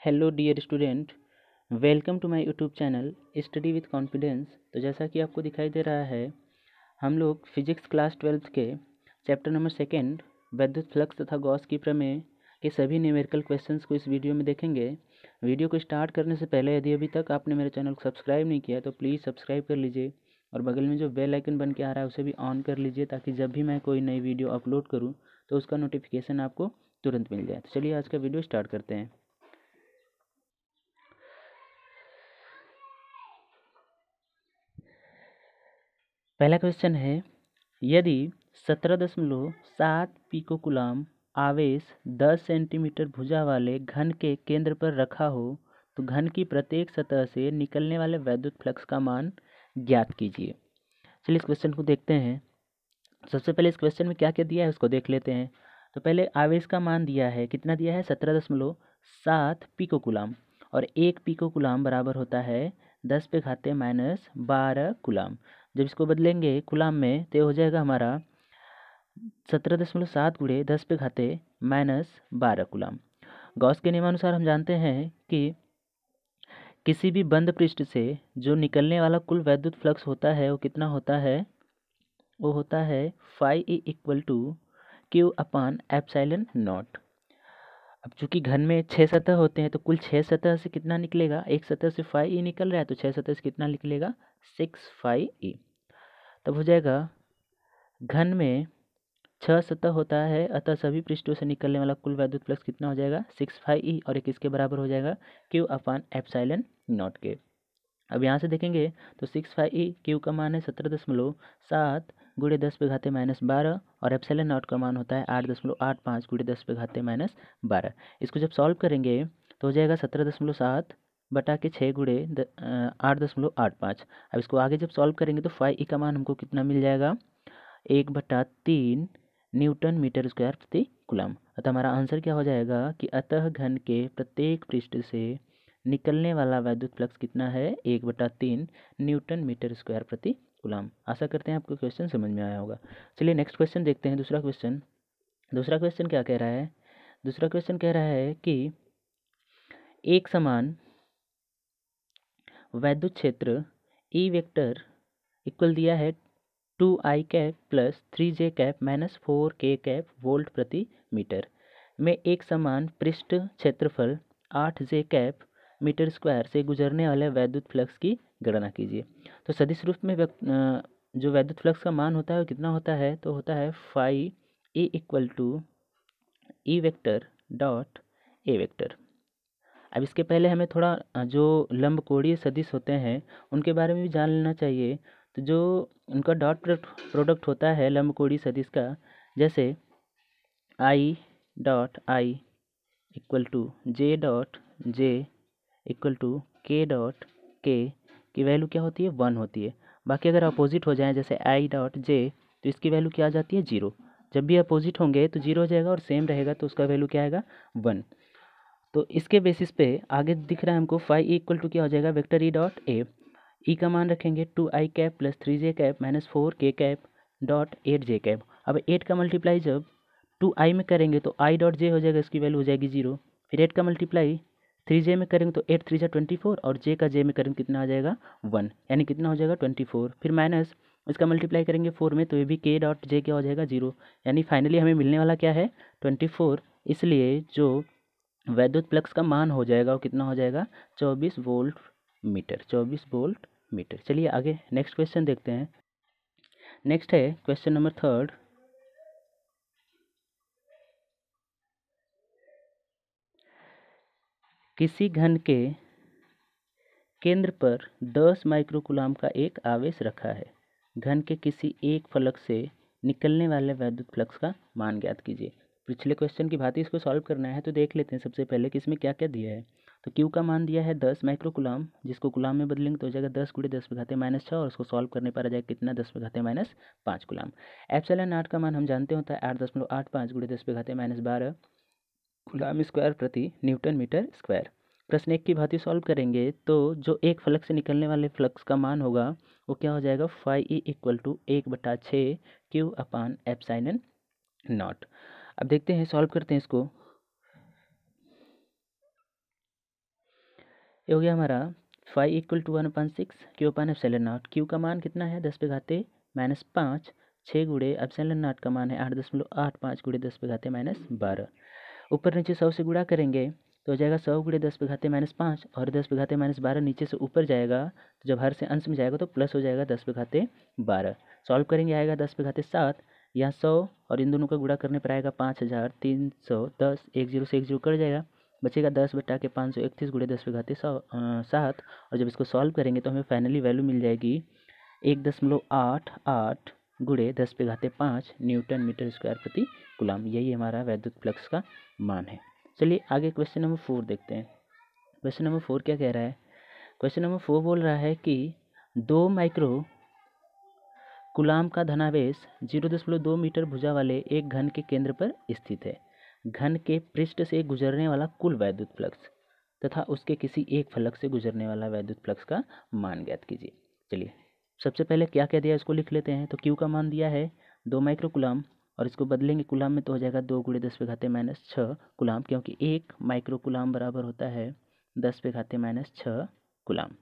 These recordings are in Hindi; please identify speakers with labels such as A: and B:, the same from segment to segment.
A: Hello dear student, welcome to my YouTube channel study with confidence. तो जैसा कि आपको दिखाई दे रहा है, हम लोग फिजिक्स क्लास 12th के चैप्टर नंबर 2 विद्युत फ्लक्स तथा गॉस की प्रमेय के सभी न्यूमेरिकल क्वेश्चंस को इस वीडियो में देखेंगे। वीडियो को स्टार्ट करने से पहले यदि अभी तक आपने मेरे चैनल को सब्सक्राइब नहीं किया तो प्लीज़ सब्सक्राइब कर लीजिए और बगल में जो बेल आइकन बन के आ रहा है उसे भी ऑन कर लीजिए, ताकि जब भी मैं कोई नई वीडियो अपलोड करूँ तो उसका नोटिफिकेशन आपको तुरंत मिल जाए। तो चलिए आज का वीडियो स्टार्ट करते हैं। पहला क्वेश्चन है, यदि 17.7 पिकोकुलाम आवेश 10 सेंटीमीटर भुजा वाले घन के केंद्र पर रखा हो तो घन की प्रत्येक सतह से निकलने वाले वैद्युत फ्लक्स का मान ज्ञात कीजिए। चलिए इस क्वेश्चन को देखते हैं। सबसे पहले इस क्वेश्चन में क्या क्या दिया है उसको देख लेते हैं। तो पहले आवेश का मान दिया है, कितना दिया है 17.7 पिकोकुलाम, और 1 पिकोकुलाम बराबर होता है 10 पे घाते -12 कुलाम। जब इसको बदलेंगे कुलाम में तो हो जाएगा हमारा 17.7 गुणे 10 पे घाते -12 कुलाम। गॉस के नियमानुसार हम जानते हैं कि किसी भी बंद पृष्ठ से जो निकलने वाला कुल वैद्युत फ्लक्स होता है वो कितना होता है, वो होता है phi E equal to Q upon epsilon naught. अब चूंकि घन में 6 सतह होते हैं तो कुल 6 सतह से कितना निकलेगा, एक सतह से फाई ई निकल रहा है तो 6 सतह से कितना निकलेगा 6 फाई ई। तब हो जाएगा घन में 6 सतह होता है, अतः सभी पृष्ठों से निकलने वाला कुल वैद्युत फ्लक्स कितना हो जाएगा 6 फाई ई, और एक इसके बराबर हो जाएगा क्यू अपान एप्सिलॉन नॉट के। अब यहाँ से देखेंगे तो 6 फाई ई क्यू का मान है 17.7 गुणे 10 पे घाते -12, और एप्सिलॉन नॉट का मान होता है 8.85 गुणे 10 पे घाते -12। इसको जब सॉल्व करेंगे तो हो जाएगा 17.7 बटा के 6 गुणे 8.85। अब इसको आगे जब सॉल्व करेंगे तो फाई ई का मान हमको कितना मिल जाएगा 1/3 न्यूटन मीटर स्क्वायर प्रति कूलम। अतः हमारा आंसर क्या हो जाएगा कि अतः घन के प्रत्येक पृष्ठ से निकलने वाला वैद्युत फ्लक्स कितना है 1/3 न्यूटन मीटर स्क्वायर प्रति कूलम। आशा करते हैं आपको क्वेश्चन समझ में आया होगा। चलिए नेक्स्ट क्वेश्चन देखते हैं। दूसरा क्वेश्चन क्या कह रहा है। दूसरा क्वेश्चन कह रहा है कि एक समान वैद्युत क्षेत्र ई वेक्टर इक्वल दिया है 2i cap plus 3j cap -4k cap volt प्रति मीटर में एक समान पृष्ठ क्षेत्रफल 8j कैप मीटर स्क्वायर से गुजरने वाले वैद्युत फ्लक्स की गणना कीजिए। तो सदिश रूप में जो वैद्युत फ्लक्स का मान होता है वो कितना होता है, तो होता है phi A equal to E vector dot A vector. अब इसके पहले हमें थोड़ा जो लंबकोणीय सदिश होते हैं उनके बारे में भी जान लेना चाहिए। तो जो उनका डॉट प्रोडक्ट होता है लंबकोणीय सदिश का, जैसे I dot I equal to J dot J equal to K dot K की वैल्यू क्या होती है 1 होती है। बाकी अगर अपोजिट हो जाए जैसे आई डॉट जे तो इसकी वैल्यू क्या आ जाती है 0। जब भी अपोजिट होंगे तो 0 हो जाएगा और सेम रहेगा तो उसका वैल्यू क्या आएगा 1। तो इसके बेसिस पे आगे दिख रहा है हमको फाई इक्वल टू क्या हो जाएगा वेक्टर ई डॉट ए। ई का मान रखेंगे 2i cap plus 3j cap -4k cap dot 8j cap. अब 8 का मल्टीप्लाई जब 2i में करेंगे तो i डॉट j हो जाएगा, इसकी वैल्यू हो जाएगी 0। फिर 8 का मल्टीप्लाई 3j में करेंगे तो 8 3 जा 24, और j का j में करेंगे कितना आ जाएगा 1, यानी कितना हो जाएगा 24। फिर माइनस इसका मल्टीप्लाई करेंगे 4 में तो ये भी k डॉट j क्या हो जाएगा 0, यानी फाइनली हमें मिलने वाला क्या है 24। इसलिए जो वैद्युत फ्लक्स का मान हो जाएगा वो कितना हो जाएगा 24 वोल्ट मीटर, 24 वोल्ट मीटर। चलिए आगे नेक्स्ट क्वेश्चन देखते हैं। नेक्स्ट है क्वेश्चन नंबर 3। किसी घन के केंद्र पर 10 माइक्रोकूलाम का एक आवेश रखा है। घन के किसी एक फलक से निकलने वाले वैद्युत फ्लक्स का मान ज्ञात कीजिए। पिछले क्वेश्चन की भांति इसको सॉल्व करना है तो देख लेते हैं सबसे पहले कि इसमें क्या क्या दिया है। तो क्यू का मान दिया है 10 माइक्रोकूलाम, जिसको गुलाम में बदलेंगे तो हो जाएगा 10 गुणे 10 पे घाते -6, और उसको सॉल्व करने पर आ जाएगा कितना 10 पे घाते -5 गुलाम। एप्सिलॉन नॉट का मान हम जानते होता है 8.85 गुणे 10 पे घाते -12 गुलाम स्क्वायर प्रति न्यूटन मीटर स्क्वायर। प्रश्न 1 की भांति सॉल्व करेंगे तो जो एक फलक से निकलने वाले फ्लक्स का मान होगा वो क्या हो जाएगा phi E equal to 1/6 Q upon epsilon naught. अब देखते हैं सॉल्व करते हैं इसको। ये हो गया हमारा phi equal to 1/6 Q upon epsilon naught. Q का मान कितना है 10⁻⁻5। 6 गुणे एप्सिलॉन नॉट का मान है 8.85 गुणे 10⁻12। ऊपर नीचे 100 से गुणा करेंगे तो हो जाएगा 100 गुणे 10⁻5 और 10⁻12 नीचे से ऊपर जाएगा, तो जब हर से अंश में जाएगा तो प्लस हो जाएगा 10⁻12। सॉल्व करेंगे आएगा 10⁻7। यहाँ 100 और इन दोनों का गुणा करने पर आएगा 5310। 1 0 से 1 0 कट जाएगा, बचेगा 10/531 गुणे 10⁻7। और जब इसको सॉल्व करेंगे तो हमें फाइनली वैल्यू मिल जाएगी 1.88 गुणे 10⁻5 न्यूटन मीटर स्क्वायर प्रति कूलम। यही हमारा वैद्युत फ्लक्स का मान है। चलिए आगे क्वेश्चन नंबर 4 देखते हैं। क्वेश्चन नंबर 4 क्या कह रहा है? क्वेश्चन नंबर 4 बोल रहा है कि 2 माइक्रो कूलम का धनावेश 0.2 मीटर भुजा वाले एक घन के केंद्र पर स्थित है। घन के पृष्ठ से गुजरने वाला कुल वैद्युत फ्लक्स तथा उसके किसी एक फलक से गुजरने वाला वैद्युत फ्लक्स का मान ज्ञात कीजिए। चलिए सबसे पहले क्या कह दिया इसको लिख लेते हैं। तो क्यू का मान दिया है 2 माइक्रो कूलम और इसको बदलेंगे कूलम में तो हो जाएगा 2 गुणे 10⁻6 कूलम, क्योंकि 1 माइक्रो कूलम बराबर होता है 10⁻6 कूलम।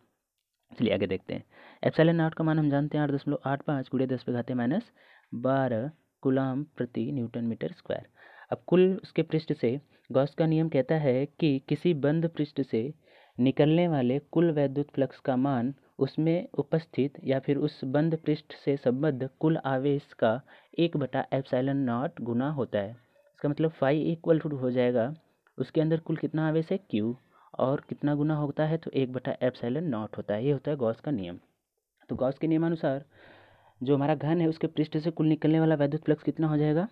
A: चलिए आगे देखते हैं। एप्सिलॉन नॉट का मान हम जानते हैं 8.85 गुणे 10⁻12 कूलम प्रति न्यूटन मीटर स्क्वायर। अब कुल उसके पृष्ठ से गॉस का नियम कहता है कि किसी बंद पृष्ठ से निकलने वाले कुल वैद्युत फ्लक्स का मान उसमें उपस्थित या फिर उस बंद पृष्ठ से संबद्ध कुल आवेश का 1/एप्सिलॉन नॉट गुना होता है। इसका मतलब फाई इक्वल टू हो जाएगा उसके अंदर कुल कितना आवेश है क्यू, और कितना गुना होता है तो 1/एप्सिलॉन नॉट होता है। ये होता है गॉस का नियम। तो गॉस के नियमानुसार जो हमारा घन है उसके पृष्ठ से कुल निकलने वाला वैद्युत फ्लक्स कितना हो जाएगा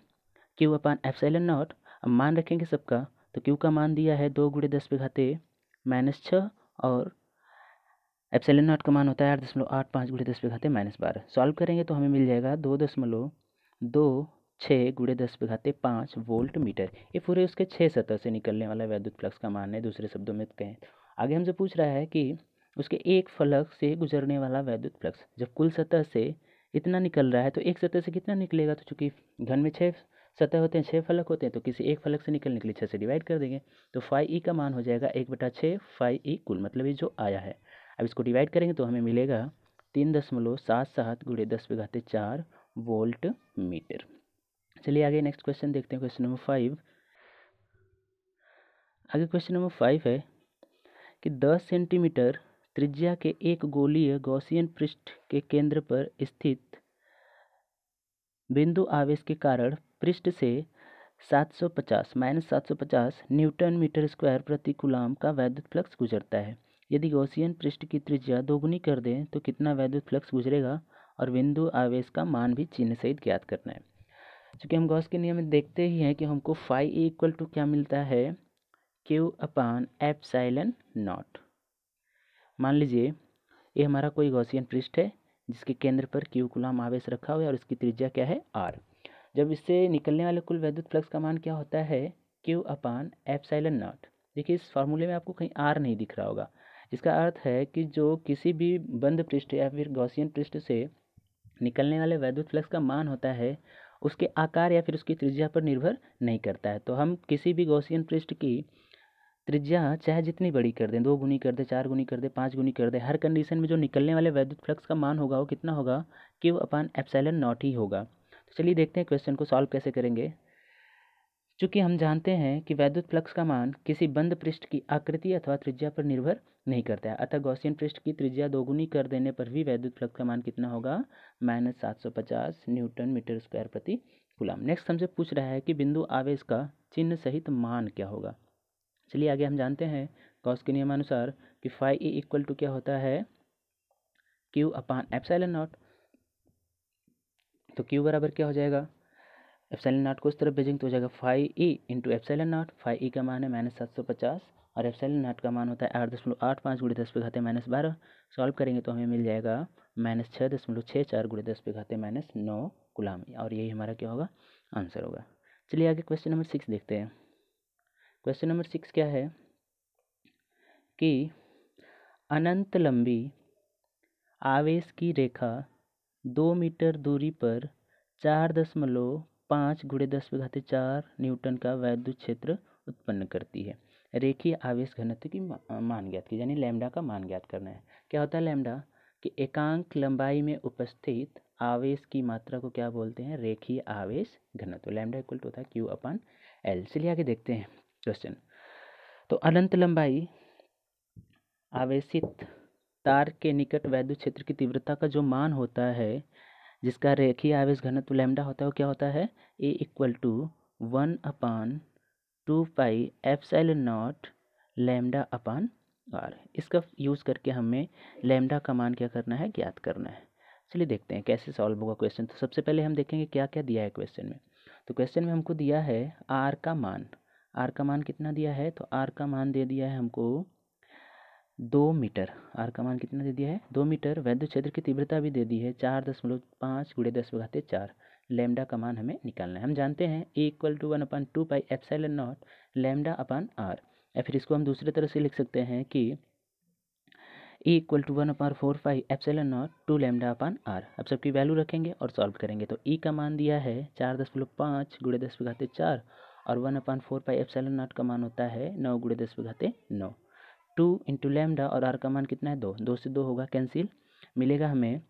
A: क्यू अपान एप्सिलॉन नॉट। अब मान रखेंगे सबका, तो क्यू का मान दिया है 2 गुणे 10⁻6 और एप्सिलॉन नॉट का मान होता है 8.85 गुणे 10⁻12। सॉल्व करेंगे तो हमें मिल जाएगा 2.26 गुणे 10⁻5 वोल्ट मीटर। ये पूरे उसके 6 सतह से निकलने वाला वैद्युत फ्लक्स का मान है, दूसरे शब्दों में कहें। आगे हमसे पूछ रहा है कि उसके एक फलक से गुजरने वाला वैद्युत फ्लक्स। जब कुल सतह से इतना निकल रहा है तो एक सतह से कितना निकलेगा, तो चूंकि घन में 6 सतह होते हैं, 6 फलक होते हैं, तो किसी एक फलक से निकलने के लिए 6 से डिवाइड कर देंगे तो फाई ई का मान हो जाएगा 1/6 फाई ई कुल, मतलब ये जो आया है। अब इसको डिवाइड करेंगे तो हमें मिलेगा 3.77 गुणे 10⁻4 वोल्ट मीटर। चलिए आगे नेक्स्ट क्वेश्चन देखते हैं, क्वेश्चन नंबर 5। आगे क्वेश्चन नंबर 5 है कि 10 सेंटीमीटर त्रिज्या के एक गोलीय गॉसियन पृष्ठ के केंद्र पर स्थित बिंदु आवेश के कारण पृष्ठ से 750 न्यूटन मीटर स्क्वायर प्रति कूलम का वैद्युत फ्लक्स गुजरता है। यदि गॉसियन पृष्ठ की त्रिज्या दोगुनी कर दें तो कितना वैद्युत फ्लक्स गुजरेगा, और बिंदु आवेश का मान भी चिन्ह सहित ज्ञात करना है। चूँकि हम गॉस के नियम में देखते ही हैं कि हमको फाई ए इक्वल टू क्या मिलता है क्यू अपान एप्सिलॉन नॉट। मान लीजिए ये हमारा कोई गॉसियन पृष्ठ है जिसके केंद्र पर क्यू कूलम आवेश रखा हुआ है और इसकी त्रिज्या क्या है आर। जब इससे निकलने वाले कुल वैद्युत फ्लक्स का मान क्या होता है क्यू अपान एप्सिलॉन नॉट। देखिए इस फार्मूले में आपको कहीं आर नहीं दिख रहा होगा। इसका अर्थ है कि जो किसी भी बंद पृष्ठ या फिर गॉसियन पृष्ठ से निकलने वाले वैद्युत फ्लक्स का मान होता है उसके आकार या फिर उसकी त्रिज्या पर निर्भर नहीं करता है। तो हम किसी भी गॉसियन पृष्ठ की त्रिज्या चाहे जितनी बड़ी कर दें, 2 गुनी कर दें, 4 गुनी कर दें, 5 गुनी कर दें, हर कंडीशन में जो निकलने वाले वैद्युत फ्लक्स का मान होगा वो कितना होगा क्यू अपान एप्सिलॉन नॉट ही होगा। तो चलिए देखते हैं क्वेश्चन को सॉल्व कैसे करेंगे। चूँकि हम जानते हैं कि वैद्युत फ्लक्स का मान किसी बंद पृष्ठ की आकृति अथवा त्रिज्या पर निर्भर नहीं करता है, अतः गॉसियन पृष्ठ की त्रिज्या दोगुनी कर देने पर भी वैद्युत फ्लक्स का मान कितना होगा -750 न्यूटन मीटर स्क्वायर प्रति कूलम। नेक्स्ट हमसे पूछ रहा है कि बिंदु आवेश का चिन्ह सहित मान क्या होगा। चलिए आगे हम जानते हैं गॉस के नियमानुसार कि फाई ए इक्वल टू क्या होता है क्यू अपान एप्सिलॉन नॉट। तो क्यू बराबर क्या हो जाएगा, एप्सिलॉन नॉट को उस तरफ भेजेंगे तो हो जाएगा phi E into epsilon naught. Phi E का मान है -750 और एप्सिलॉन नॉट का मान होता है 8.85 गुणे 10⁻12। सॉल्व करेंगे तो हमें मिल जाएगा -6.64 गुणे 10⁻9 कूलम, और यही हमारा क्या होगा आंसर होगा। चलिए आगे क्वेश्चन नंबर 6 देखते हैं। क्वेश्चन नंबर 6 क्या है कि अनंत लंबी आवेश की रेखा 2 मीटर दूरी पर 4.5 गुणे 10⁻4 न्यूटन का वैद्युत क्षेत्र उत्पन्न करती है। रेखीय आवेश घनत्व की मान ज्ञात की, यानी लैम्डा का मान ज्ञात करना है। क्या होता है लैम्डा? कि एकांक लंबाई में उपस्थित आवेश की मात्रा को क्या बोलते हैं? रेखीय आवेश घनत्व। लैम्डा इक्वल टू होता है Q/L। चलिए आगे देखते हैं क्वेश्चन। तो अनंत लंबाई आवेशित तार के निकट वैद्युत क्षेत्र की तीव्रता का जो मान होता है, जिसका रेखीय आवेश घनत्व लैम्डा होता है, वो क्या होता है? A equal to 1/2πε0 λ/r। इसका यूज़ करके हमें लैम्डा का मान क्या करना है? ज्ञात करना है। चलिए देखते हैं कैसे सॉल्व होगा क्वेश्चन। तो सबसे पहले हम देखेंगे क्या क्या दिया है क्वेश्चन में। तो क्वेश्चन में हमको दिया है आर का मान। आर का मान कितना दिया है? तो आर का मान दे दिया है हमको 2 मीटर। आर का मान कितना दे दिया है? 2 मीटर। वैद्युत क्षेत्र की तीव्रता भी दे दी है 4.5 × 10⁻⁴। लैम्डा का मान हमें निकालना है। हम जानते हैं A इक्वल टू 1/2πε0 λ/r। या फिर इसको हम दूसरे तरह से लिख सकते हैं कि E इक्वल टू 1/4πε0 2 λ/r। अब सबकी वैल्यू रखेंगे और सॉल्व करेंगे। तो E का मान दिया है 4.5 × 10⁻⁴, और 1/4πε0 का मान होता है 9 × 10⁻9। 2 इंटू लैम्डा, और आर का मान कितना है? 2। 2 से 2 होगा कैंसिल, मिलेगा हमें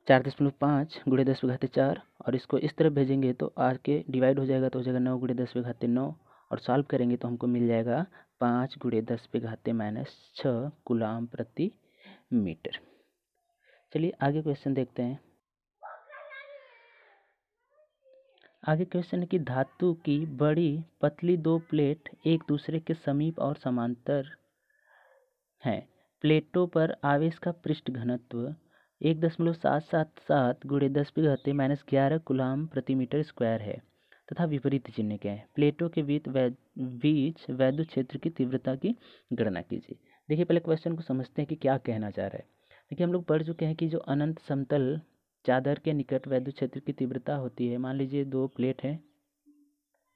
A: 4.5 × 10⁻⁴, और इसको इस तरफ भेजेंगे तो आर के डिवाइड हो जाएगा तो हो जाएगा 9 × 10⁻9, और सॉल्व करेंगे तो हमको मिल जाएगा 5 × 10⁻⁶ कूलाम प्रति मीटर। चलिए आगे क्वेश्चन देखते हैं। आगे क्वेश्चन है कि धातु की बड़ी पतली 2 प्लेट एक दूसरे के समीप और समांतर हैं। प्लेटों पर आवेश का पृष्ठ घनत्व 1.777 × 10⁻⁻11 कूलाम प्रति मीटर स्क्वायर है तथा विपरीत चिन्ह के हैं। प्लेटों के बीच वैद्युत क्षेत्र की तीव्रता की गणना कीजिए। देखिए पहले क्वेश्चन को समझते हैं कि क्या कहना चाह रहा है। देखिए हम लोग पढ़ चुके हैं कि जो अनंत समतल चादर के निकट वैद्युत क्षेत्र की तीव्रता होती है, मान लीजिए 2 प्लेट हैं,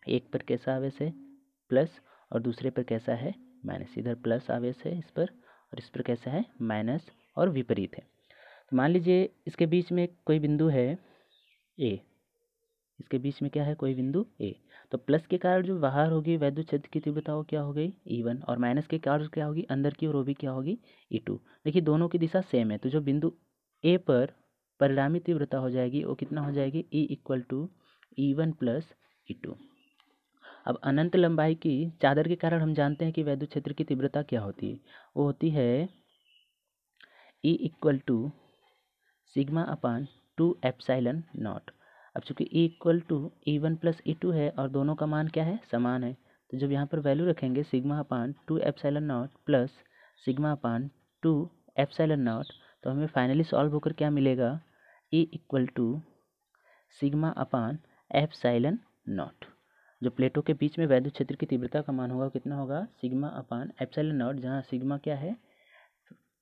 A: एक पर कैसा आवेश है? प्लस, और दूसरे पर कैसा है? माइनस। इधर प्लस आवेश है इस पर, और इस पर कैसा है? माइनस, और विपरीत है। तो मान लीजिए इसके बीच में कोई बिंदु है ए। इसके बीच में क्या है? कोई बिंदु ए। तो प्लस के कारण जो बाहर होगी वैद्युत क्षेत्र की तीव्रता वो क्या हो गई? E1, और माइनस के कारण क्या होगी? अंदर की, और वो भी क्या होगी? E2। देखिए दोनों की दिशा सेम है, तो जो बिंदु ए पर परिणामी तीव्रता हो जाएगी वो कितना हो जाएगी? E equal to E1 plus E2। अब अनंत लंबाई की चादर के कारण हम जानते हैं कि वैद्युत क्षेत्र की तीव्रता क्या होती है? वो होती है E इक्वल टू σ/2ε0। अब चूंकि E equal to E1 plus E2 है और दोनों का मान क्या है? समान है, तो जब यहाँ पर वैल्यू रखेंगे σ/2ε0 प्लस σ/2ε0, तो हमें फाइनली सॉल्व होकर क्या मिलेगा? E equal to σ/ε0। जो प्लेटों के बीच में वैद्युत क्षेत्र की तीव्रता का मान होगा कितना होगा? σ/ε0, जहाँ सिग्मा क्या है?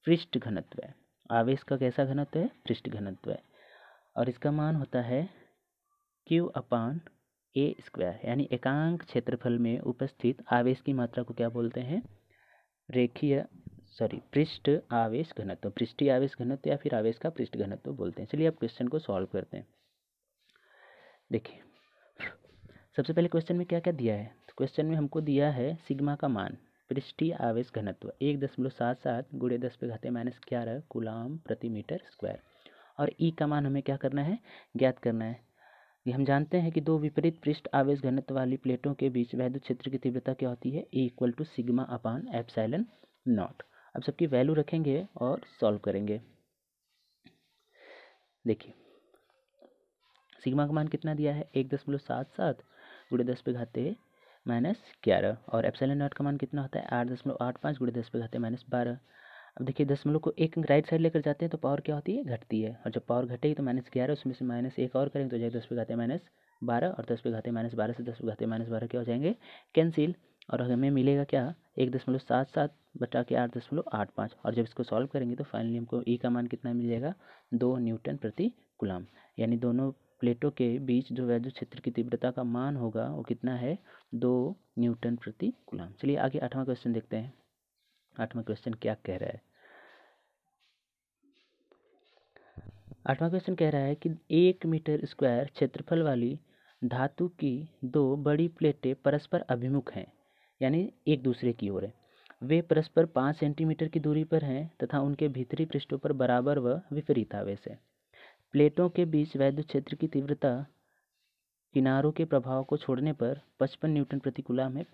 A: पृष्ठ घनत्व है। आवेश का कैसा घनत्व है? पृष्ठ घनत्व है, और इसका मान होता है Q/A², यानी एकांक क्षेत्रफल में उपस्थित आवेश की मात्रा को क्या बोलते हैं? पृष्ठ आवेश घनत्व, पृष्ठीय आवेश घनत्व, या फिर आवेश का पृष्ठ घनत्व बोलते हैं। चलिए अब क्वेश्चन को सॉल्व करते हैं। देखिए सबसे पहले क्वेश्चन में क्या क्या दिया है? तो क्वेश्चन में हमको दिया है सिग्मा का मान, पृष्ठीय आवेश घनत्व 1.77 × 10⁻⁻11 कूलाम प्रति मीटर स्क्वायर, और ई का मान हमें क्या करना है? ज्ञात करना है। ये हम जानते हैं कि दो विपरीत पृष्ठ आवेश घनत्व वाली प्लेटों के बीच वैद्युत क्षेत्र की तीव्रता क्या होती है? E equal to σ/ε0। अब सबकी वैल्यू रखेंगे और सॉल्व करेंगे। देखिए सिग्मा का मान कितना दिया है? 1.77 × 10⁻⁻11, और ε0 का मान कितना होता है? 8.85 × 10⁻⁻12। अब देखिए दशमलव को एक राइट साइड लेकर जाते हैं तो पावर क्या होती है? घटती है, और जब पावर घटेगी तो -11, उसमें से -1 और करेंगे तो जाएगा 10⁻⁻12, और 10⁻⁻12 से 10⁻⁻12 क्या हो जाएंगे? कैंसिल, और हमें मिलेगा क्या? 1.77 बटा के 8.85, और जब इसको सॉल्व करेंगे तो फाइनली हमको ई का मान कितना मिल जाएगा? 2 न्यूटन प्रति कूलाम। यानी दोनों प्लेटों के बीच जो वैद्युत क्षेत्र की तीव्रता का मान होगा वो कितना है? 2 न्यूटन प्रति कूलाम। चलिए आगे 8वां क्वेश्चन देखते हैं। 8वां क्वेश्चन क्या कह रहा है? 8वां क्वेश्चन कह रहा है कि 1 मीटर स्क्वायर क्षेत्रफल वाली धातु की 2 बड़ी प्लेटें परस्पर अभिमुख हैं। यानी एक दूसरे की ओर है। वे परस्पर 5 सेंटीमीटर की दूरी पर हैं तथा उनके भीतरी पृष्ठों पर बराबर व विपरीत आवेश है। प्लेटों के बीच वैद्युत क्षेत्र की तीव्रता किनारों के प्रभाव को छोड़ने पर 55 न्यूटन प्रति कूलम है।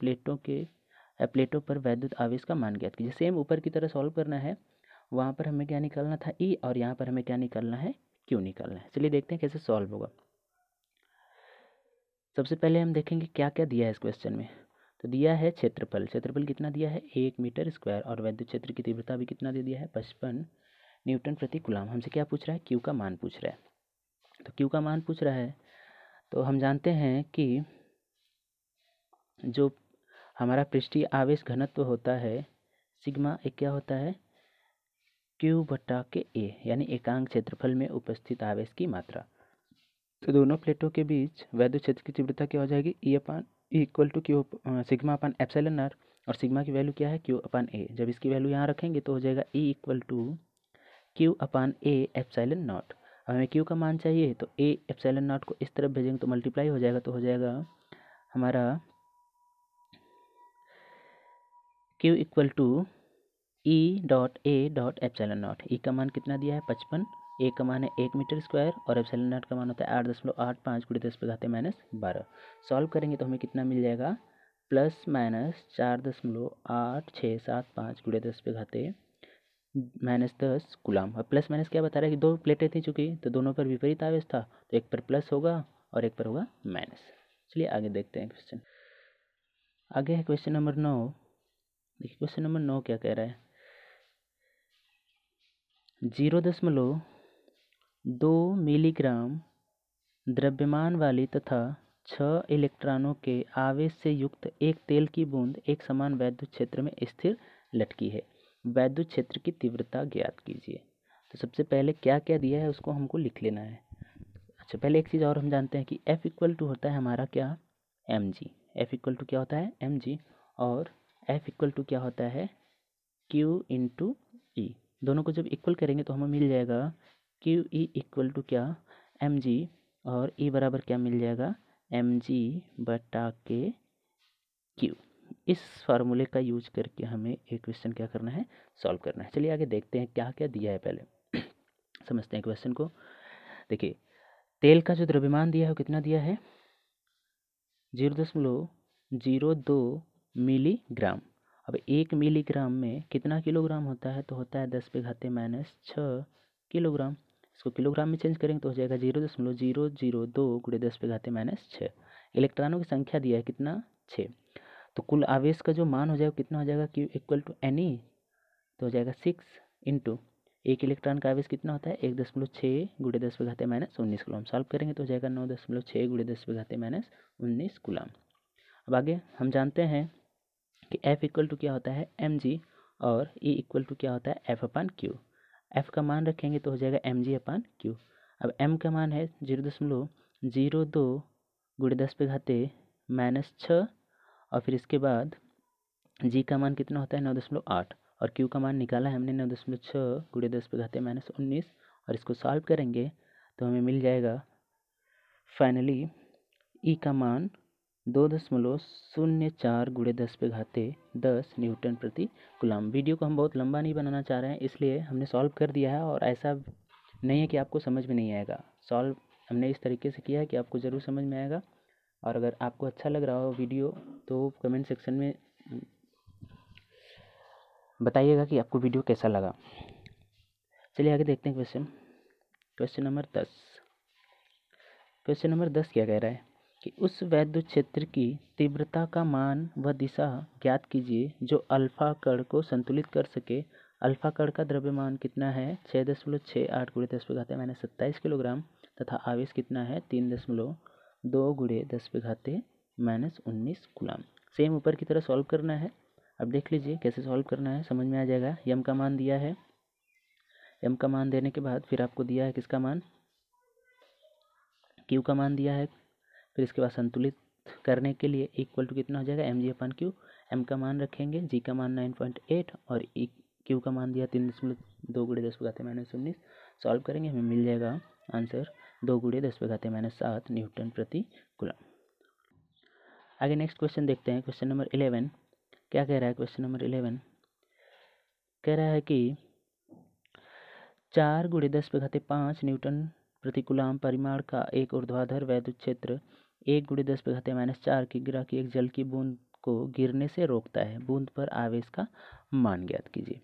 A: प्लेटों पर वैद्युत आवेश का मान ज्ञात कीजिए। सेम ऊपर की तरह सॉल्व करना है। वहाँ पर हमें क्या निकालना था, ई, और यहाँ पर हमें क्या निकालना है, क्यू निकालना है। चलिए देखते हैं कैसे सॉल्व होगा। सबसे पहले हम देखेंगे क्या क्या दिया है इस क्वेश्चन में। तो दिया है क्षेत्रफल, क्षेत्रफल कितना दिया है 1 मीटर स्क्वायर, और वैद्युत क्षेत्र की तीव्रता भी कितना दे दिया है 55 न्यूटन प्रति कूलम। हमसे क्या पूछ रहा है, क्यू का मान पूछ रहा है। तो क्यू का मान पूछ रहा है तो हम जानते हैं कि जो हमारा पृष्ठीय आवेश घनत्व होता है सिग्मा, एक क्या होता है क्यू बटा के ए, यानी एकांक क्षेत्रफल में उपस्थित आवेश की मात्रा। तो दोनों प्लेटों के बीच वैद्युत क्षेत्र की तीव्रता क्या हो जाएगी, E upon equal to Q sigma upon epsilon R, और सिग्मा की वैल्यू क्या है क्यू अपान ए। जब इसकी वैल्यू यहाँ रखेंगे तो हो जाएगा E equal to Q upon A epsilon naught. हमें क्यू का मान चाहिए तो ए एप्सिलॉन नॉट को इस तरफ भेजेंगे तो मल्टीप्लाई हो जाएगा, तो हो जाएगा हमारा Q equal to E dot A dot epsilon naught. E का मान कितना दिया है 55, ए का मान है 1 मीटर स्क्वायर, और एप्सिलॉन नॉट का मान होता है 8.85 गुणे 10 पे घाते -12। सॉल्व करेंगे तो हमें कितना मिल जाएगा प्लस माइनस 4.8675 गुणे 10 पे घाते -10 कूलम। अब प्लस माइनस क्या बता रहा है कि दो प्लेटें थी चूँकि, तो दोनों पर विपरीत आवेश था, तो एक पर प्लस होगा और एक पर होगा माइनस। चलिए आगे देखते हैं क्वेश्चन। आगे है क्वेश्चन नंबर 9। देखिए क्वेश्चन नंबर 9 क्या कह रहा है, 0.2 मिलीग्राम द्रव्यमान वाली तथा 6 इलेक्ट्रॉनों के आवेश से युक्त एक तेल की बूंद एक समान वैद्युत क्षेत्र में स्थिर लटकी है। वैद्युत क्षेत्र की तीव्रता ज्ञात कीजिए। तो सबसे पहले क्या क्या दिया है उसको हमको लिख लेना है। अच्छा, पहले एक चीज़ और हम जानते हैं कि F इक्वल टू होता है हमारा क्या, mg। F इक्वल टू क्या होता है mg, और F इक्वल टू क्या होता है Q इंटू ई। दोनों को जब इक्वल करेंगे तो हमें मिल जाएगा क्यू ई इक्वल टू क्या mg, और ई बराबर क्या मिल जाएगा mg बटा के क्यू। इस फार्मूले का यूज करके हमें एक क्वेश्चन क्या करना है, सॉल्व करना है। चलिए आगे देखते हैं क्या क्या दिया है, पहले समझते हैं क्वेश्चन को। देखिए तेल का जो द्रव्यमान दिया है वो कितना दिया है 0.02 मिलीग्राम। अब 1 मिलीग्राम में कितना किलोग्राम होता है, तो होता है 10 पे घाते -6 किलोग्राम। इसको किलोग्राम में चेंज करेंगे तो हो जाएगा 0.002 गुणे 10 पे घाते -6। इलेक्ट्रॉनों की संख्या दिया है कितना 6। तो कुल आवेश का जो मान हो जाएगा कितना हो जाएगा Q equal to N E, तो हो जाएगा 6 इंटू एक इलेक्ट्रॉन का आवेश कितना होता है 1.6 गुणे 10 पे घाते -19 कूलम। सॉल्व करेंगे तो हो जाएगा 9.6 गुणे 10 पे घाते -19 कूलम। अब आगे हम जानते हैं कि F इक्वल टू क्या होता है mg, और E इक्वल टू क्या होता है F अपान क्यू। F का मान रखेंगे तो हो जाएगा mg अपान क्यू। अब m का मान है 0.02 गुणे 10 पे घाते -6, और फिर इसके बाद g का मान कितना होता है 9.8, और q का मान निकाला है हमने 9.6 गुणे 10 पे घाते -19, और इसको सॉल्व करेंगे तो हमें मिल जाएगा फाइनली E का मान 2.04 गुणे 10 पे घाते 10 न्यूटन प्रति कूलम। वीडियो को हम बहुत लंबा नहीं बनाना चाह रहे हैं, इसलिए हमने सॉल्व कर दिया है, और ऐसा नहीं है कि आपको समझ में नहीं आएगा। सॉल्व हमने इस तरीके से किया है कि आपको ज़रूर समझ में आएगा। और अगर आपको अच्छा लग रहा हो वीडियो तो कमेंट सेक्शन में बताइएगा कि आपको वीडियो कैसा लगा। चलिए आगे देखते हैं क्वेश्चन नंबर 10। क्वेश्चन नंबर 10 क्या कह रहा है कि उस वैद्युत क्षेत्र की तीव्रता का मान व दिशा ज्ञात कीजिए जो अल्फा कण को संतुलित कर सके। अल्फा कण का द्रव्यमान कितना है 6.68 गुणे 10 पे घाते -27 किलोग्राम, तथा आवेश कितना है 3.2 गुणे 10 पे घाते -19 कूलम। सेम ऊपर की तरह सॉल्व करना है। अब देख लीजिए कैसे सॉल्व करना है, समझ में आ जाएगा। यम का मान दिया है, यम का मान देने के बाद फिर आपको दिया है किसका मान, क्यू का मान दिया है। फिर इसके बाद संतुलित करने के लिए इक्वल टू कितना हो जाएगा mg अपान क्यू। m का मान रखेंगे, g का मान 9.8, और क्यू का मान दिया 3.2 गुणे 10 पे घाते -19। सॉल्व करेंगे हमें मिल जाएगा आंसर 2 गुणे 10 पे घाते -7 न्यूटन प्रति कूलम। आगे नेक्स्ट क्वेश्चन देखते हैं, क्वेश्चन नंबर 11। क्या कह रहा है क्वेश्चन नंबर 11, कह रहा है कि 4 × 10⁵ न्यूटन प्रति कूलाम परिमाण का एक ऊर्ध्वाधर वैद्युत क्षेत्र 1 × 10⁻⁴ की ग्रा की एक जल की बूंद को गिरने से रोकता है। बूंद पर आवेश का मान ज्ञात कीजिए।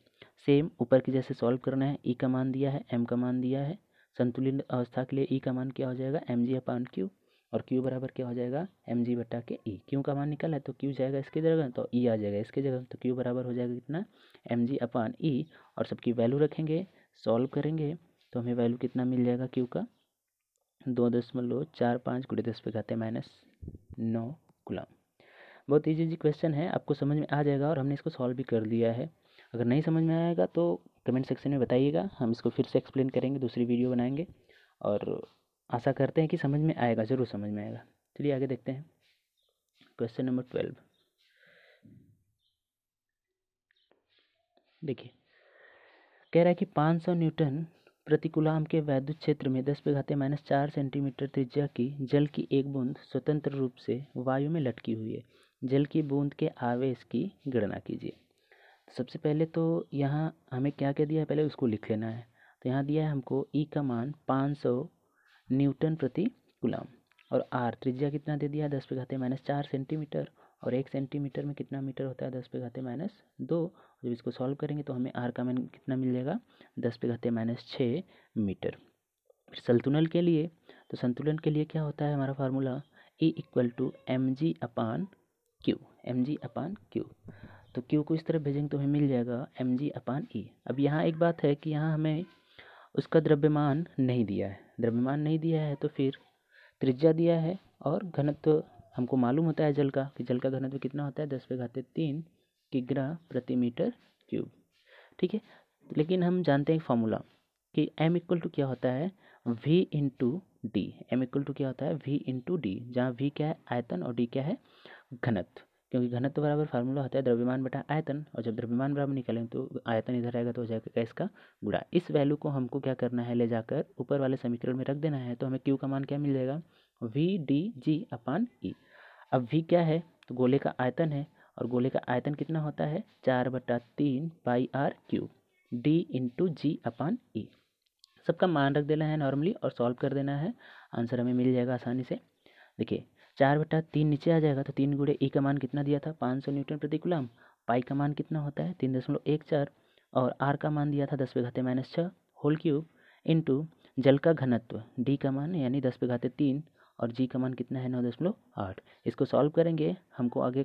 A: सेम ऊपर की जैसे सॉल्व करना है। ई का मान दिया है, एम का मान दिया है। संतुलित अवस्था के लिए ई का मान क्या हो जाएगा, mg/q, और q बराबर क्या हो जाएगा, mg/e। क्यू का मान निकला है तो q जाएगा इसकी जगह, तो e आ जाएगा इसकी जगह, तो q बराबर हो जाएगा कितना, mg/e। और सबकी वैल्यू रखेंगे, सॉल्व करेंगे तो हमें वैल्यू कितना मिल जाएगा q का, 2.45 × 10⁻⁹ कूलाम। बहुत ईजी क्वेश्चन है, आपको समझ में आ जाएगा और हमने इसको सॉल्व भी कर दिया है। अगर नहीं समझ में आएगा तो कमेंट सेक्शन में बताइएगा, हम इसको फिर से एक्सप्लेन करेंगे, दूसरी वीडियो बनाएंगे और आशा करते हैं कि समझ में आएगा, ज़रूर समझ में आएगा। चलिए आगे देखते हैं क्वेश्चन नंबर 12। देखिए, कह रहा है कि 500 न्यूटन प्रति कूलाम के वैद्युत क्षेत्र में 10⁻⁴ सेंटीमीटर त्रिज्या की जल की एक बूंद स्वतंत्र रूप से वायु में लटकी हुई है। जल की बूंद के आवेश की गणना कीजिए। सबसे पहले तो यहाँ हमें क्या क्या दिया है, पहले उसको लिख लेना है। तो यहाँ दिया है हमको ई का मान 500 न्यूटन प्रति कूलाम, और आर त्रिज्या कितना दे दिया है, 10⁻⁴ सेंटीमीटर, और 1 सेंटीमीटर में कितना मीटर होता है, 10⁻²। जब इसको सॉल्व करेंगे तो हमें आर का मान कितना मिल जाएगा, 10⁻⁶ मीटर। फिर संतुलन के लिए, तो संतुलन के लिए क्या होता है हमारा फार्मूला, E = mg/q, mg/q। तो q को इस तरफ भेजेंगे तो हमें मिल जाएगा mg/e। अब यहाँ एक बात है कि यहाँ हमें उसका द्रव्यमान नहीं दिया है, द्रव्यमान नहीं दिया है तो फिर त्रिज्या दिया है, और घनत्व हमको मालूम होता है जल का, कि जल का घनत्व कितना होता है, 10⁻³ किग्रा प्रति मीटर क्यूब। ठीक है, लेकिन हम जानते हैं फॉर्मूला कि m = क्या होता है, v × d। m = क्या होता है, v × d, जहाँ v क्या है, आयतन, और d क्या है, घनत्व। क्योंकि घनत्व बराबर फार्मूला होता है द्रव्यमान बटा आयतन, और जब द्रव्यमान बराबर निकालेंगे तो आयतन इधर आएगा तो हो जाएगा इसका गुणा। इस वैल्यू को हमको क्या करना है, ले जाकर ऊपर वाले समीकरण में रख देना है। तो हमें q का मान क्या मिल जाएगा, VdG/E। अब v क्या है, तो गोले का आयतन है, और गोले का आयतन कितना होता है, 4/3 πr3 d × G/E। सबका मान रख देना है नॉर्मली और सॉल्व कर देना है, आंसर हमें मिल जाएगा आसानी से। देखिए 4/3 नीचे आ जाएगा, तो 3 × E का मान कितना दिया था, 500 न्यूटन प्रति कूलाम। पाई का मान कितना होता है, 3.14, और आर का मान दिया था 10⁻⁶ होल क्यूब इंटू जल का घनत्व डी का मान यानी 10⁻3, और जी का मान कितना है, 9.8। इसको सॉल्व करेंगे, हमको आगे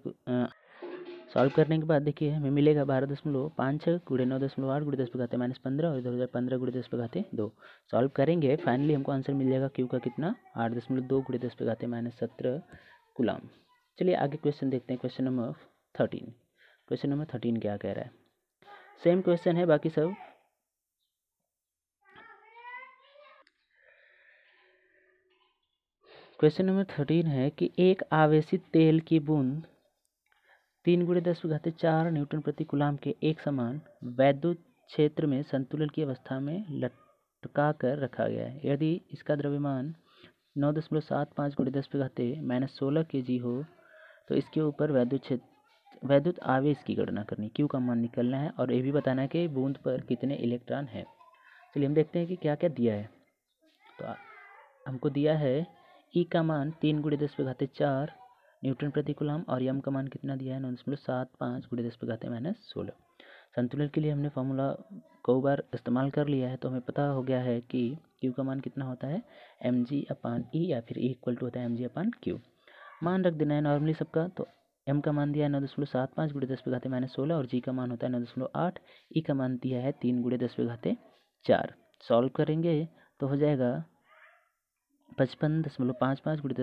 A: सॉल्व करने के बाद देखिए हमें मिलेगा 12.56 × 9.8 × 10⁻15, और इधर 15 × 10⁻2। सॉल्व करेंगे फाइनली हमको आंसर मिल जाएगा क्यू का कितना, 8.2 × 10⁻17 कूलाम। चलिए आगे क्वेश्चन देखते हैं, क्वेश्चन नंबर 13। क्वेश्चन नंबर 13 क्या कह रहा है, सेम क्वेश्चन है बाकी सब। क्वेश्चन नंबर 13 है कि एक आवेशित तेल की बूंद 3 × 10⁴ न्यूटन प्रति कूलाम के एक समान वैद्युत क्षेत्र में संतुलन की अवस्था में लटका कर रखा गया है। यदि इसका द्रव्यमान 9.75 × 10⁻⁻16 kg हो तो इसके ऊपर वैद्युत आवेश की गणना करनी, क्यू का मान निकलना है, और ये भी बताना है कि बूंद पर कितने इलेक्ट्रॉन हैं। चलिए हम देखते हैं कि क्या क्या दिया है। तो हमको दिया है ई का मान 3 × 10⁻4 न्यूटन प्रति कूलाम, और यम का मान कितना दिया है, 9.75 × 10⁻16। संतुलन के लिए हमने फार्मूला कई बार इस्तेमाल कर लिया है, तो हमें पता हो गया है कि क्यू का मान कितना होता है, mg/e, या फिर E = होता है mg/q। मान रख देना है नॉर्मली सबका। तो m का मान दिया है 9.75 × 10⁻16, और g का मान होता है 9.8, ई का मान दिया है 3 × 10⁻4। सॉल्व करेंगे तो हो जाएगा 55.55 ×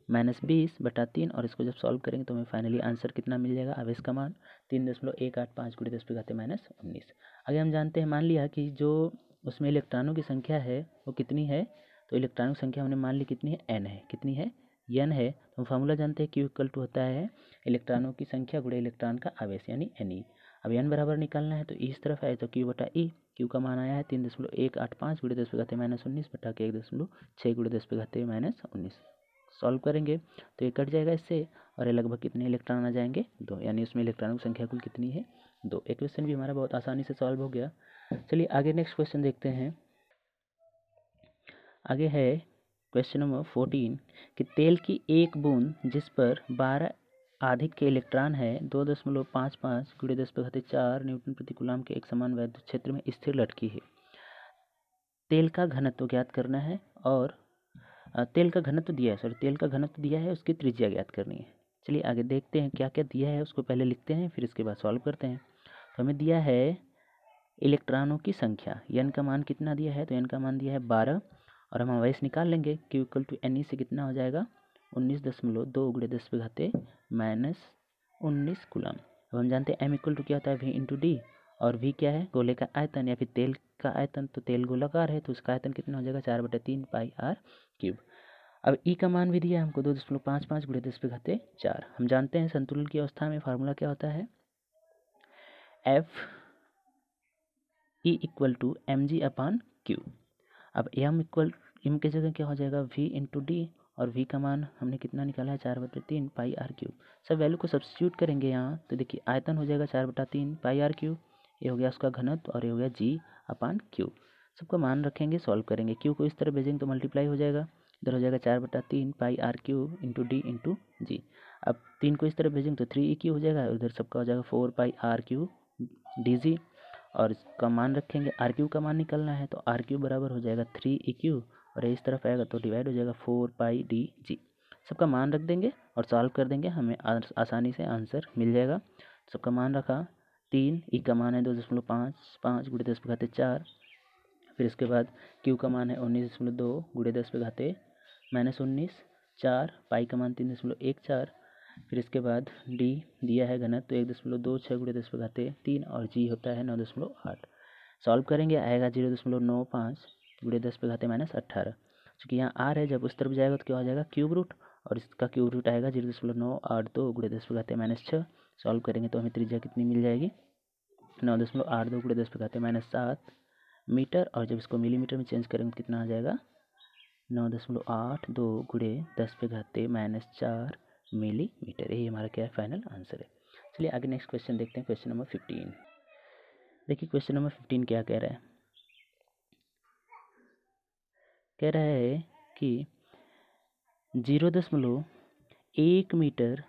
A: 10⁻20/3, और इसको जब सॉल्व करेंगे तो हमें फाइनली आंसर कितना मिल जाएगा, आवेश का मान 3.185 × 10⁻19। आगे हम जानते हैं, मान लिया कि जो उसमें इलेक्ट्रॉनों की संख्या है वो कितनी है, तो इलेक्ट्रॉनों की संख्या हमने मान ली कितनी है, n है, कितनी है, n है। तो हम फार्मूला जानते हैं Q = होता है इलेक्ट्रॉनों की संख्या गुणे इलेक्ट्रॉन का आवेश यानी Ne। अब n बराबर निकालना है, तो इस तरफ है तो Q/E। क्यू का मान आया है 3.185 × 10⁻19 बटा के 1.6 × 10⁻19। सॉल्व करेंगे तो ये कट जाएगा इससे, और ये लगभग कितने इलेक्ट्रॉन आ जाएंगे 2, यानी उसमें इलेक्ट्रॉनों की संख्या कुल कितनी है 2। एक क्वेश्चन भी हमारा बहुत आसानी से सॉल्व हो गया। चलिए आगे नेक्स्ट क्वेश्चन देखते हैं। आगे है क्वेश्चन नंबर 14 कि तेल की एक बूंद जिस पर 12 अधिक के इलेक्ट्रॉन है 2.55 × 10⁴ न्यूटन प्रति कूलम के एक समान वैद्युत क्षेत्र में स्थिर लटकी है। तेल का घनत्व ज्ञात करना है, और तेल का घनत्व दिया है, उसकी त्रिज्या ज्ञात करनी है। चलिए आगे देखते हैं क्या क्या दिया है, उसको पहले लिखते हैं फिर इसके बाद सॉल्व करते हैं। तो हमें दिया है इलेक्ट्रॉनों की संख्या, n का मान कितना दिया है, तो n का मान दिया है 12, और हम वैस निकाल लेंगे Q = Ne से कितना हो जाएगा 19.2 × 10⁻⁻19 कूलम। अब हम जानते हैं m = क्या होता है V × D, और V क्या है गोले का आयतन या फिर तेल का आयतन, तो तेल गोलाकार है तो उसका आयतन कितना हो जाएगा 4/3 πr³। अब E का मान भी दिया है हमको 2.55 × 10⁴। हम जानते हैं संतुलन की अवस्था में फार्मूला क्या होता है F E = mg/q। अब m की जगह क्या हो जाएगा V × D, और V का मान हमने कितना निकाला है 4/3 πr³। सब वैल्यू को सब्स्टिट्यूट करेंगे यहाँ, तो देखिए आयतन हो जाएगा 4/3 πr³, ये हो गया उसका घनत्व, और ये हो गया g/q। सबका मान रखेंगे, सॉल्व करेंगे। Q को इस तरह भेजेंगे तो मल्टीप्लाई हो जाएगा, इधर हो जाएगा 4/3 πr³ × D × g। अब 3 को इस तरह भेजेंगे तो 3eq हो जाएगा, उधर सबका हो जाएगा 4 πr³ dg, और इसका मान रखेंगे। RQ का मान निकलना है तो RQ बराबर हो जाएगा 3eq, और इस तरफ आएगा तो डिवाइड हो जाएगा 4 πdg। सबका मान रख देंगे और सॉल्व कर देंगे, हमें आसानी से आंसर मिल जाएगा। सबका मान रखा 3, ई का मान है 2.55 × 10⁴, फिर इसके बाद Q का मान है 19.2 × 10⁻⁻19, 4 पाई का मान 3.14, फिर इसके बाद D दिया है घनत्व 1.26 × 10⁻³ और G होता है 9.8। सॉल्व करेंगे आएगा 0.95 × 10⁻18। चूँकि यहाँ R है, जब उस तरफ जाएगा तो क्या हो जाएगा क्यूब रूट, और इसका क्यूब रूट आएगा 0.982 × 10⁻6। सॉल्व करेंगे तो हमें त्रिज्या कितनी मिल जाएगी 9.82 × 10⁻7 मीटर, और जब इसको मिलीमीटर में चेंज करेंगे तो कितना आ जाएगा 9.82 × 10⁻4 मिलीमीटर। यही हमारा क्या है फाइनल आंसर है। चलिए आगे नेक्स्ट क्वेश्चन देखते हैं, क्वेश्चन नंबर 15। देखिए क्वेश्चन नंबर 15 क्या कह रहा है, कह रहा है कि 0.1 मीटर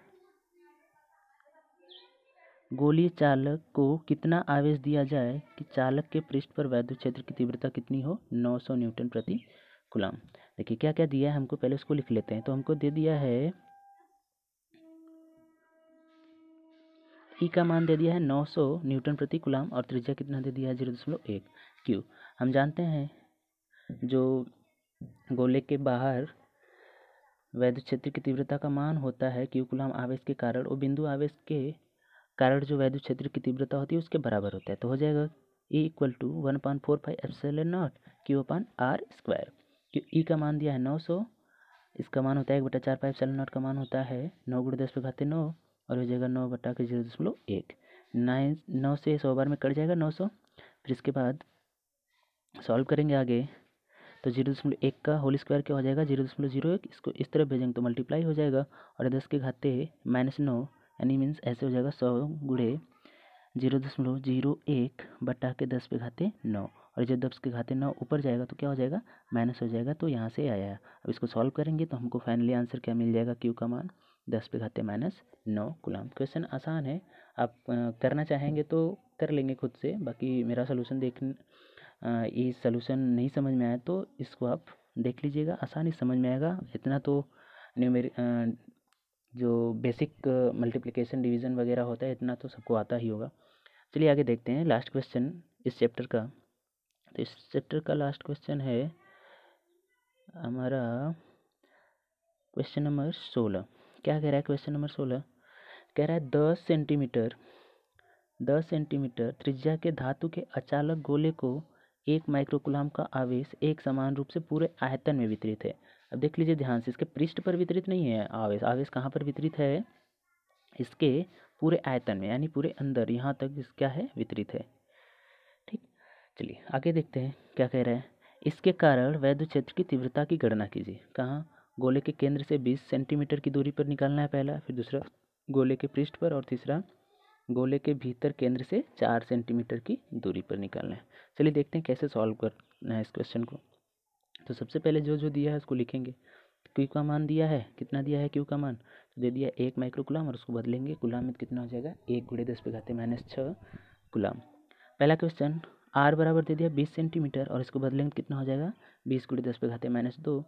A: गोलीय चालक को कितना आवेश दिया जाए कि चालक के पृष्ठ पर वैद्युत क्षेत्र की तीव्रता कितनी हो 900 न्यूटन प्रति कूलम। देखिए क्या क्या दिया है हमको, पहले उसको लिख लेते हैं। तो हमको दे दिया है ई का मान दे दिया है 900 न्यूटन प्रति कूलम, और त्रिज्या कितना दे दिया है 0.1 क्यू। हम जानते हैं जो गोले के बाहर वैद्युत क्षेत्र की तीव्रता का मान होता है क्यू कूलम आवेश के कारण, और बिंदु आवेश के कारण जो वैद्युत क्षेत्र की तीव्रता होती है उसके बराबर होता है। तो हो जाएगा E = 1/4πε0 Q/r²। ई का मान दिया है 900, इसका मान होता है 1/4πε0 का मान होता है 9 × 10⁻9, और हो जाएगा 9/0.1। 9 से 100 बार में कट जाएगा 900। फिर इसके बाद सॉल्व करेंगे आगे तो 0.1 का होल स्क्वायर क्या हो जाएगा 0.01। इसको इस तरफ भेजेंगे तो मल्टीप्लाई हो जाएगा, और 10⁻9 यानी मीन्स ऐसे हो जाएगा 100 × 0.01 बटा के 10⁻9, और जब 10⁻9 ऊपर जाएगा तो क्या हो जाएगा माइनस हो जाएगा, तो यहाँ से आया। अब इसको सॉल्व करेंगे तो हमको फाइनली आंसर क्या मिल जाएगा क्यू का मान 10⁻⁻9 कूलम। क्वेश्चन आसान है, आप करना चाहेंगे तो कर लेंगे खुद से, बाकी मेरा सोल्यूशन ये सोल्यूशन नहीं समझ में आया तो इसको आप देख लीजिएगा, आसानी समझ में आएगा। इतना तो जो बेसिक मल्टीप्लिकेशन डिवीज़न वगैरह होता है इतना तो सबको आता ही होगा। चलिए आगे देखते हैं लास्ट क्वेश्चन इस चैप्टर का। तो इस चैप्टर का लास्ट क्वेश्चन है हमारा क्वेश्चन नंबर 16। क्या कह रहा है क्वेश्चन नंबर 16, कह रहा है 10 सेंटीमीटर त्रिज्या के धातु के अचालक गोले को 1 माइक्रोकूलम का आवेश एक समान रूप से पूरे आयतन में वितरित है। अब देख लीजिए ध्यान से, इसके पृष्ठ पर वितरित नहीं है आवेश कहाँ पर वितरित है इसके पूरे आयतन में, यानी पूरे अंदर यहाँ तक क्या है वितरित है। ठीक, चलिए आगे देखते हैं क्या कह रहा है। इसके कारण वैद्युत क्षेत्र की तीव्रता की गणना कीजिए। कहाँ गोले के केंद्र से 20 सेंटीमीटर की दूरी पर निकालना है पहला, फिर दूसरा गोले के पृष्ठ पर, और तीसरा गोले के भीतर केंद्र से 4 सेंटीमीटर की दूरी पर निकालना है। चलिए देखते हैं कैसे सॉल्व करना है इस क्वेश्चन को। तो सबसे पहले जो जो दिया है उसको लिखेंगे। क्यू का मान दिया है, कितना दिया है क्यू का मान, तो दे दिया 1 माइक्रोकुलाम, और उसको बदलेंगे कुलाम में, कितना हो जाएगा 1 × 10⁻⁶ कुलाम। पहला क्वेश्चन आर बराबर दे दिया 20 सेंटीमीटर, और इसको बदलेंगे कितना हो जाएगा 20 × 10⁻²।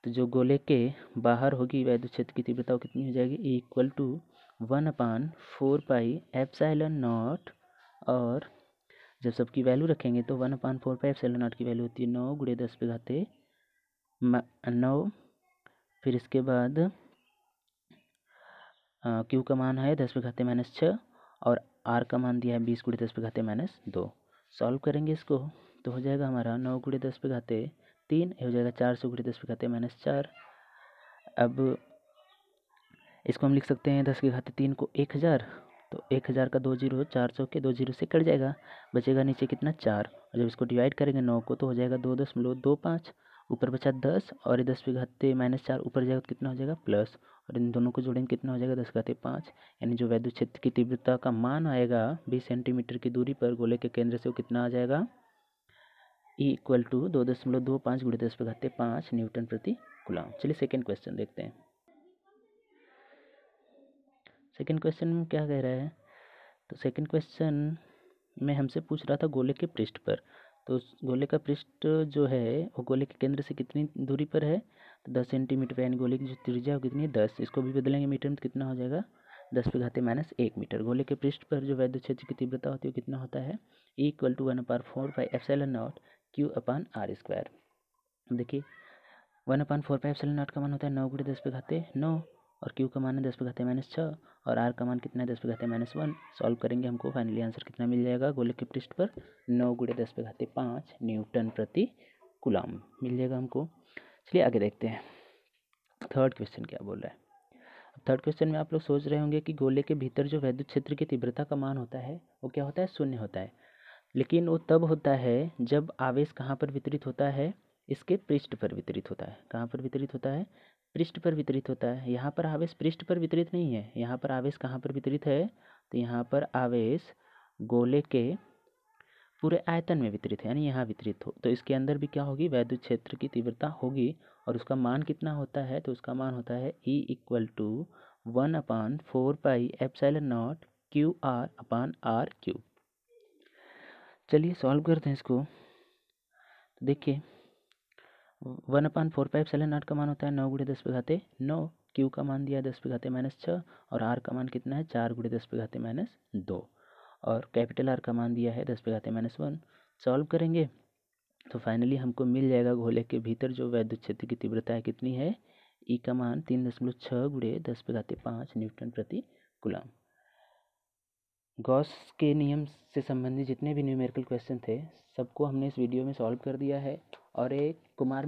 A: तो जो गोले के बाहर होगी वैद्युत क्षेत्र की तीव्रता वो कितनी हो जाएगी, =1/4πε0, और जब सबकी वैल्यू रखेंगे तो 1/4πε0 की वैल्यू होती है 9 × 10⁻9। फिर इसके बाद क्यू का मान है 10⁻⁶, और आर का मान दिया है 20 × 10⁻²। सॉल्व करेंगे इसको तो हो जाएगा हमारा 9 × 10⁻3, हो जाएगा 400 × 10⁻4। अब इसको हम लिख सकते हैं 10⁻3 को 1000, तो 1000 का 2 जीरो, 400 के 2 जीरो से कट जाएगा, बचेगा नीचे कितना 4, और जब इसको डिवाइड करेंगे 9 को तो हो जाएगा 2.25, ऊपर बचा 10, और ये 10⁻4 ऊपर जाएगा तो कितना हो जाएगा प्लस, और इन दोनों को जोड़ेंगे कितना हो जाएगा 10⁻5। यानी जो वैद्युत क्षेत्र की तीव्रता का मान आएगा 20 सेंटीमीटर की दूरी पर गोले के केंद्र से वो कितना आ जाएगा, E = 2.25 × 10⁻5 न्यूटन प्रति कूलम। चलिए सेकेंड क्वेश्चन देखते हैं। सेकेंड क्वेश्चन में क्या कह रहा है, तो सेकेंड क्वेश्चन में हमसे पूछ रहा था गोले के पृष्ठ पर। तो उस गोले का पृष्ठ जो है वो गोले के केंद्र से कितनी दूरी पर है, तो 10 सेंटीमीटर, यानी गोले की जो त्रिज्या है वो कितनी है 10। इसको भी बदलेंगे मीटर में तो कितना हो जाएगा 10⁻⁻1 मीटर। गोले के पृष्ठ पर जो वैद्युत क्षेत्र की तीव्रता होती है वो कितना होता है, E = 1/4πε0 Q/r²। देखिए 1/4πε0 का मान होता है 9 × 10⁻9, और Q का मान है 10⁻6, और R का मान कितना है 10⁻1। सॉल्व करेंगे हमको फाइनली आंसर कितना मिल जाएगा, गोले के पृष्ठ पर 9 × 10⁻5 न्यूटन प्रति कूलम मिल जाएगा हमको। चलिए आगे देखते हैं थर्ड क्वेश्चन क्या बोल रहा है। थर्ड क्वेश्चन में आप लोग सोच रहे होंगे कि गोले के भीतर जो वैद्युत क्षेत्र की तीव्रता का मान होता है वो क्या होता है, शून्य होता है, लेकिन वो तब होता है जब आवेश कहाँ पर वितरित होता है, इसके पृष्ठ पर वितरित होता है। कहाँ पर वितरित होता है, पृष्ठ पर वितरित होता है। यहाँ पर आवेश पृष्ठ पर वितरित नहीं है, यहाँ पर आवेश कहाँ पर वितरित है, तो यहाँ पर आवेश गोले के पूरे आयतन में वितरित है, यानी यहाँ वितरित हो, तो इसके अंदर भी क्या होगी वैद्युत क्षेत्र की तीव्रता होगी, और उसका मान कितना होता है, तो उसका मान होता है E = 1/4πε0 QR/r³। चलिए सॉल्व करते हैं इसको। तो देखिए 1/4πε0 का मान होता है 9 × 10⁻9, Q का मान दिया 10⁻6, और R का मान कितना है 4 × 10⁻2, और कैपिटल R का मान दिया है 10⁻1। सॉल्व करेंगे तो फाइनली हमको मिल जाएगा गोले के भीतर जो वैद्युत क्षेत्र की तीव्रता है कितनी है, E का मान 3.6 × 10⁻5 न्यूटन प्रति कूलम। गॉस के नियम से संबंधित जितने भी न्यूमेरिकल क्वेश्चन थे सबको हमने इस वीडियो में सॉल्व कर दिया है, और एक कुमार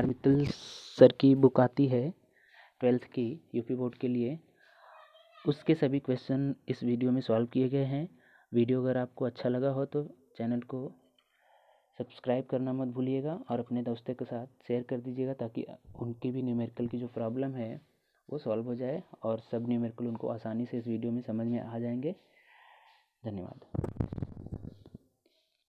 A: मित्तल सर की बुक आती है 12th की यूपी बोर्ड के लिए, उसके सभी क्वेश्चन इस वीडियो में सॉल्व किए गए हैं। वीडियो अगर आपको अच्छा लगा हो तो चैनल को सब्सक्राइब करना मत भूलिएगा, और अपने दोस्तों के साथ शेयर कर दीजिएगा ताकि उनकी भी न्यूमेरिकल की जो प्रॉब्लम है वो सॉल्व हो जाए, और सब न्यूमेरिकल उनको आसानी से इस वीडियो में समझ में आ जाएंगे। धन्यवाद।